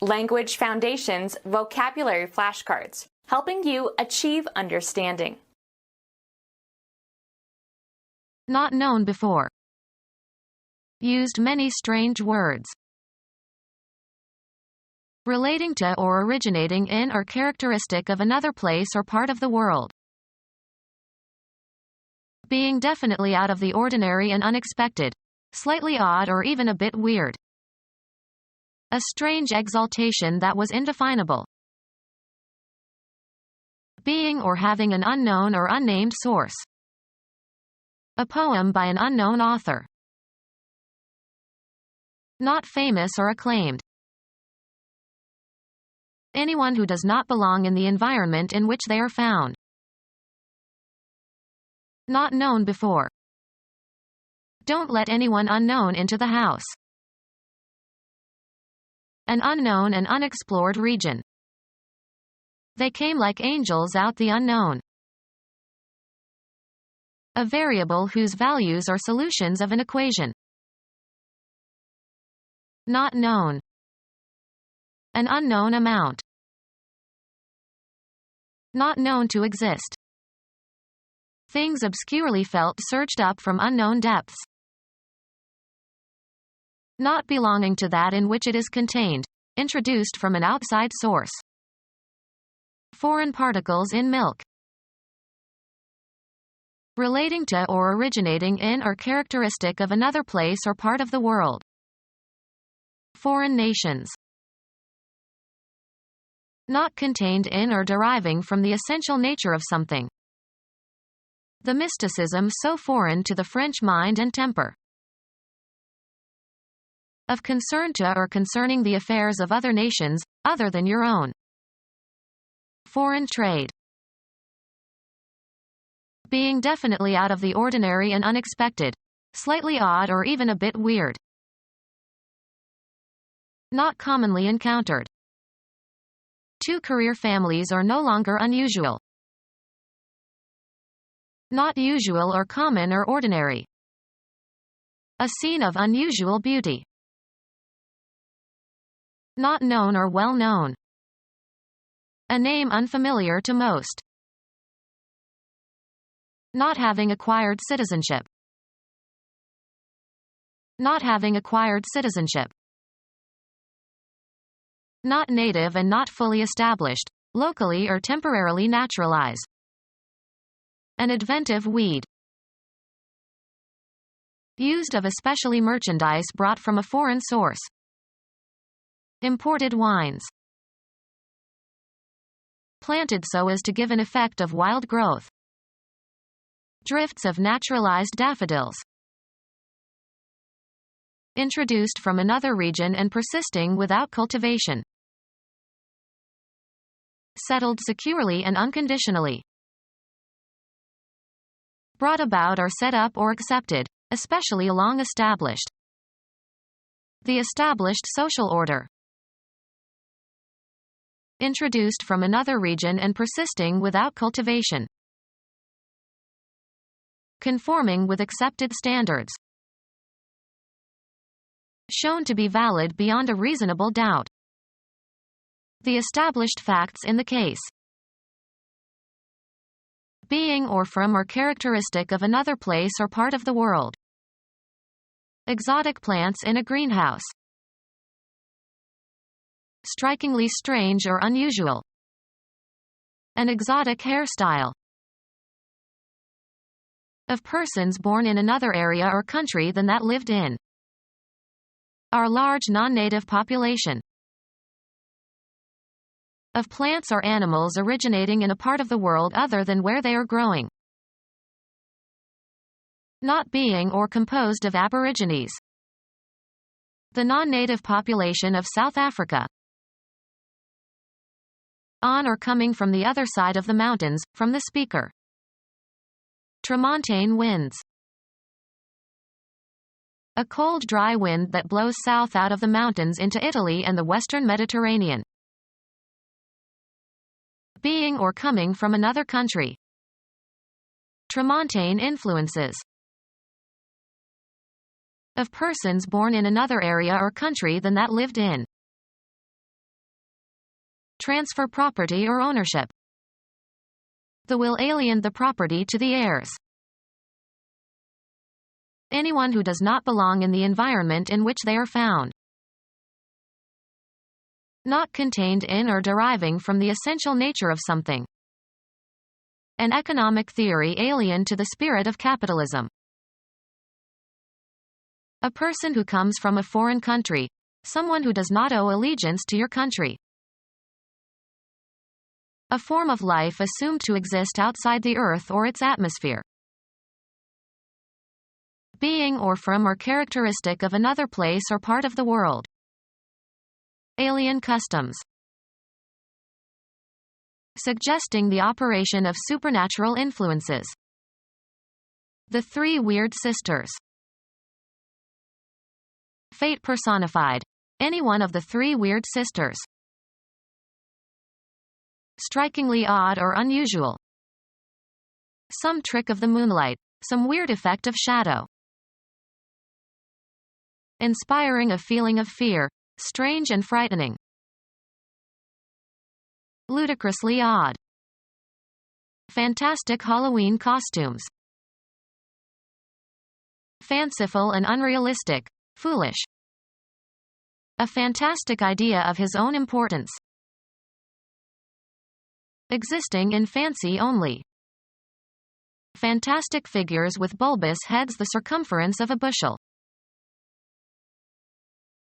Language Foundations Vocabulary Flashcards, helping you achieve understanding. Not known before. Used many strange words. Relating to or originating in or characteristic of another place or part of the world. Being definitely out of the ordinary and unexpected. Slightly odd or even a bit weird. A strange exaltation that was indefinable. Being or having an unknown or unnamed source. A poem by an unknown author. Not famous or acclaimed. Anyone who does not belong in the environment in which they are found. Not known before. Don't let anyone unknown into the house. An unknown and unexplored region. They came like angels out the unknown. A variable whose values are solutions of an equation. Not known. An unknown amount. Not known to exist. Things obscurely felt surged up from unknown depths. Not belonging to that in which it is contained. Introduced from an outside source. Foreign particles in milk. Relating to or originating in or characteristic of another place or part of the world. Foreign nations. Not contained in or deriving from the essential nature of something. The mysticism so foreign to the French mind and temper. Of concern to or concerning the affairs of other nations, other than your own. Foreign trade. Being definitely out of the ordinary and unexpected. Slightly odd or even a bit weird. Not commonly encountered. Two career families are no longer unusual. Not usual or common or ordinary. A scene of unusual beauty. Not known or well known. A name unfamiliar to most. Not having acquired citizenship. Not having acquired citizenship. Not native and not fully established, locally or temporarily naturalize. An adventive weed. Used of especially merchandise brought from a foreign source. Imported wines. Planted so as to give an effect of wild growth. Drifts of naturalized daffodils. Introduced from another region and persisting without cultivation. Settled securely and unconditionally. Brought about or set up or accepted, especially long established. The established social order. Introduced from another region and persisting without cultivation. Conforming with accepted standards. Shown to be valid beyond a reasonable doubt. The established facts in the case. Being or from or characteristic of another place or part of the world. Exotic plants in a greenhouse. Strikingly strange or unusual. An exotic hairstyle. Of persons born in another area or country than that lived in. Our large non-native population. Of plants or animals originating in a part of the world other than where they are growing. Not being or composed of aborigines. The non-native population of South Africa. On or coming from the other side of the mountains, from the speaker. Tramontane winds. A cold dry wind that blows south out of the mountains into Italy and the western Mediterranean. Being or coming from another country. Tramontane influences. Of persons born in another area or country than that lived in. transfer property or ownership. The will alienate the property to the heirs. Anyone who does not belong in the environment in which they are found. Not contained in or deriving from the essential nature of something. An economic theory alien to the spirit of capitalism. A person who comes from a foreign country. Someone who does not owe allegiance to your country. A form of life assumed to exist outside the Earth or its atmosphere. Being or from or characteristic of another place or part of the world. Alien customs. Suggesting the operation of supernatural influences. The Three Weird Sisters. Fate personified. Any one of the Three Weird Sisters. Strikingly odd or unusual. Some trick of the moonlight. Some weird effect of shadow. Inspiring a feeling of fear. Strange and frightening. Ludicrously odd. Fantastic Halloween costumes. Fanciful and unrealistic. Foolish. A fantastic idea of his own importance. Existing in fancy only. Fantastic figures with bulbous heads the circumference of a bushel.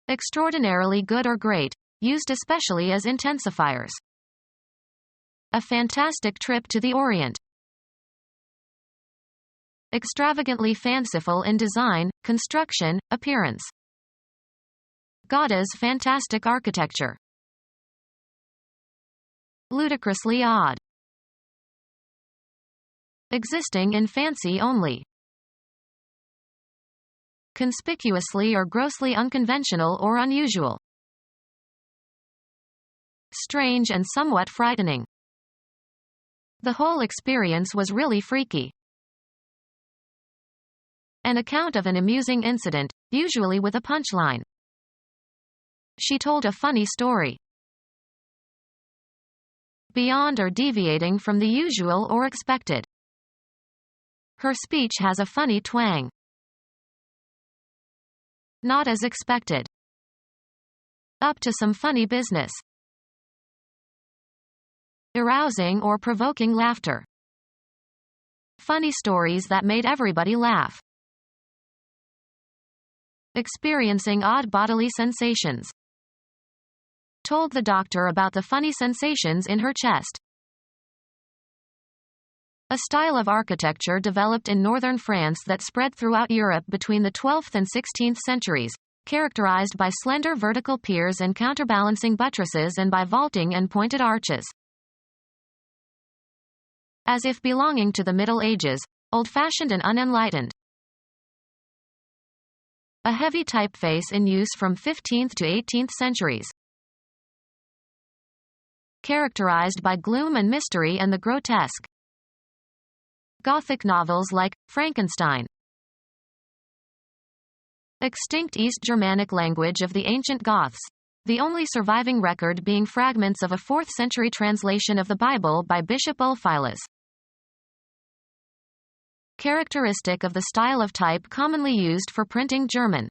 Extraordinarily good or great, used especially as intensifiers. A fantastic trip to the Orient. Extravagantly fanciful in design, construction, appearance. Gauda's fantastic architecture. Ludicrously odd. Existing in fancy only. Conspicuously or grossly unconventional or unusual. Strange and somewhat frightening. The whole experience was really freaky. An account of an amusing incident, usually with a punchline. She told a funny story. Beyond or deviating from the usual or expected. Her speech has a funny twang. Not as expected. Up to some funny business. Arousing or provoking laughter. Funny stories that made everybody laugh. Experiencing odd bodily sensations. Told the doctor about the funny sensations in her chest. A style of architecture developed in northern France that spread throughout Europe between the 12th and 16th centuries, characterized by slender vertical piers and counterbalancing buttresses and by vaulting and pointed arches. As if belonging to the Middle Ages, old-fashioned and unenlightened. A heavy typeface in use from 15th to 18th centuries. Characterized by gloom and mystery and the grotesque. Gothic novels like Frankenstein. Extinct East Germanic language of the ancient Goths, the only surviving record being fragments of a 4th century translation of the Bible by Bishop Ulfilas. Characteristic of the style of type commonly used for printing German.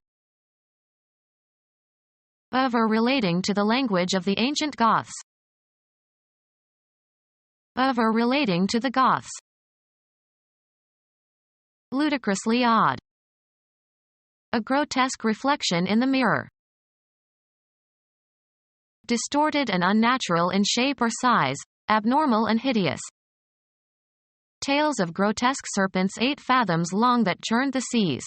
Of or relating to the language of the ancient Goths. Of or relating to the Goths. Ludicrously odd. A grotesque reflection in the mirror. Distorted and unnatural in shape or size, abnormal and hideous. Tales of grotesque serpents 8 fathoms long that churned the seas.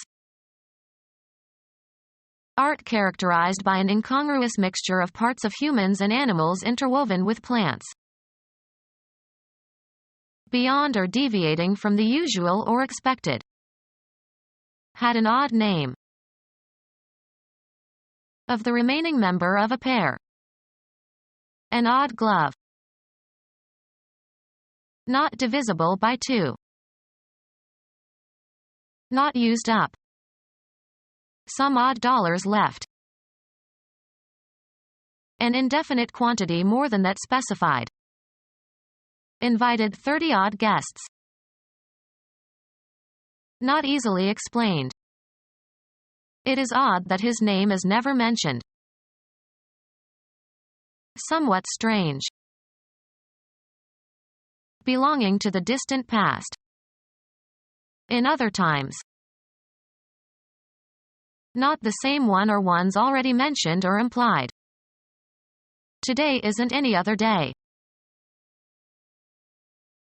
Art characterized by an incongruous mixture of parts of humans and animals interwoven with plants. Beyond or deviating from the usual or expected. Had an odd name. Of the remaining member of a pair. An odd glove. Not divisible by 2. Not used up. Some odd dollars left. An indefinite quantity more than that specified. Invited 30-odd guests. Not easily explained. It is odd that his name is never mentioned. Somewhat strange. Belonging to the distant past. In other times. Not the same one or ones already mentioned or implied. Today isn't any other day.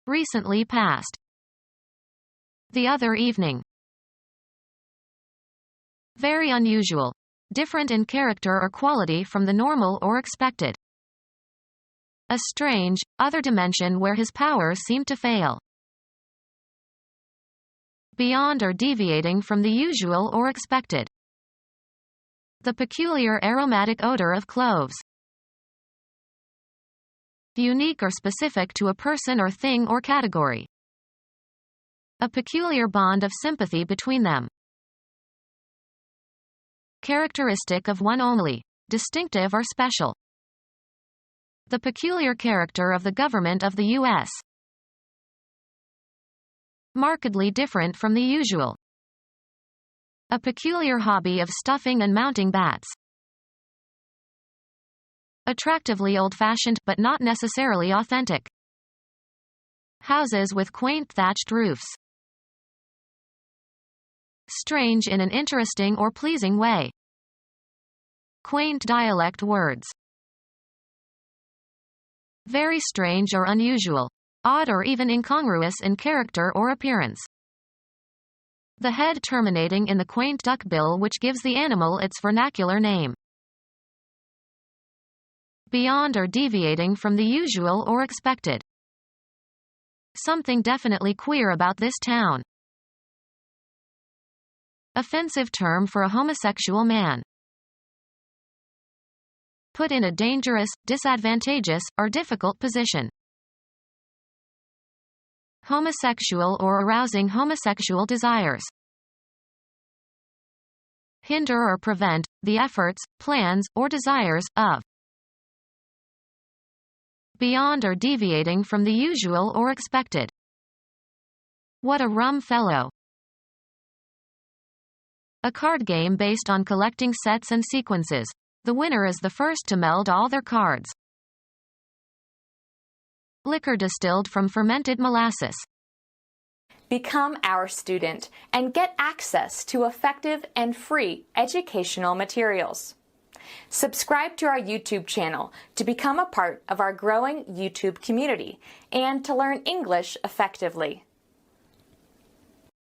Recently past. The other evening. Very unusual. Different in character or quality from the normal or expected. A strange, other dimension where his powers seem to fail. Beyond or deviating from the usual or expected. The peculiar aromatic odor of cloves. Unique or specific to a person or thing or category. A peculiar bond of sympathy between them. Characteristic of one only. Distinctive or special. The peculiar character of the government of the U.S. Markedly different from the usual. A peculiar hobby of stuffing and mounting bats. Attractively old-fashioned, but not necessarily authentic. Houses with quaint thatched roofs. Strange in an interesting or pleasing way. Quaint dialect words. Very strange or unusual. Odd or even incongruous in character or appearance. The head terminating in the quaint duckbill which gives the animal its vernacular name. Beyond or deviating from the usual or expected. Something definitely queer about this town. Offensive term for a homosexual man. Put in a dangerous, disadvantageous, or difficult position. Homosexual or arousing homosexual desires. Hinder or prevent, the efforts, plans, or desires, of. Beyond or deviating from the usual or expected. What a rum fellow. A card game based on collecting sets and sequences. The winner is the first to meld all their cards. Liquor distilled from fermented molasses. Become our student and get access to effective and free educational materials. Subscribe to our YouTube channel to become a part of our growing YouTube community and to learn English effectively.